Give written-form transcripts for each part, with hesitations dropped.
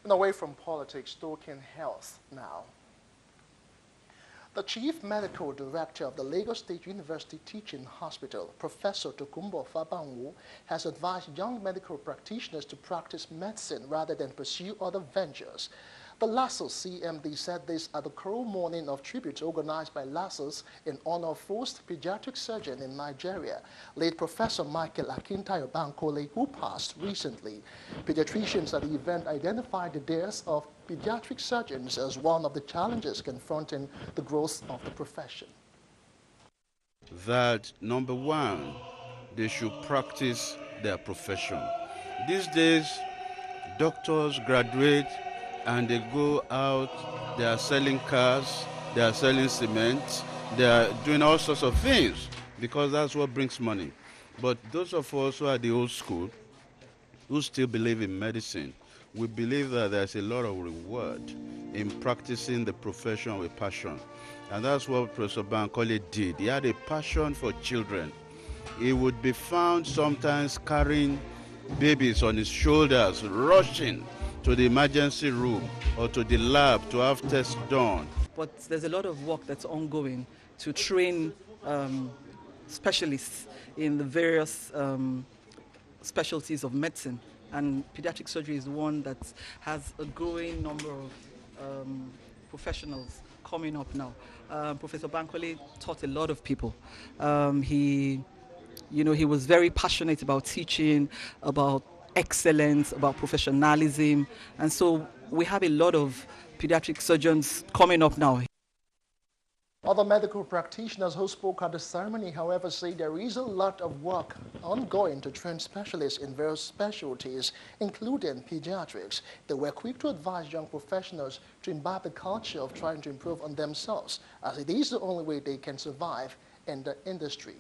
And away from politics, talking health now. The Chief Medical Director of the Lagos State University Teaching Hospital, Professor Tokunbo Fabanwo, has advised young medical practitioners to practice medicine rather than pursue other ventures. The LASUTH CMD said this at the Choral morning of tribute organized by LASUTH in honor of first pediatric surgeon in Nigeria, late Professor Akintayo Bankole, who passed recently. Pediatricians at the event identified the dearth of pediatric surgeons as one of the challenges confronting the growth of the profession. That number one, they should practice their profession. These days, doctors graduate and they go out, they are selling cars, they are selling cement, they are doing all sorts of things because that's what brings money. But those of us who are the old school, who still believe in medicine, we believe that there's a lot of reward in practicing the profession with passion. And that's what Professor Bankole did. He had a passion for children. He would be found sometimes carrying babies on his shoulders, rushing to the emergency room or to the lab to have tests done. But there's a lot of work that's ongoing to train specialists in the various specialties of medicine. And pediatric surgery is one that has a growing number of professionals coming up now. Professor Bankole taught a lot of people. He was very passionate about teaching, about excellence, about professionalism, and so we have a lot of pediatric surgeons coming up now. Other medical practitioners who spoke at the ceremony, however, say there is a lot of work ongoing to train specialists in various specialties, including pediatrics. They were quick to advise young professionals to imbibe the culture of trying to improve on themselves, as it is the only way they can survive in the industry.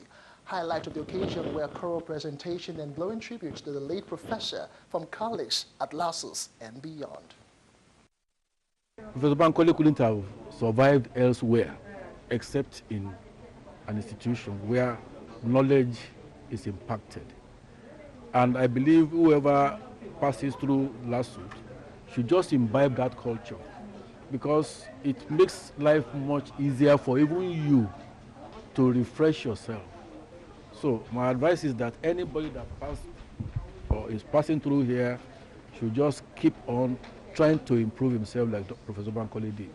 Highlight of the occasion were choral presentation and glowing tributes to the late professor from colleagues at LASUTH and beyond. Professor Bankole couldn't have survived elsewhere except in an institution where knowledge is impacted. And I believe whoever passes through LASUTH should just imbibe that culture, because it makes life much easier for even you to refresh yourself. So my advice is that anybody that passed or is passing through here should just keep on trying to improve himself like Professor Bankole did.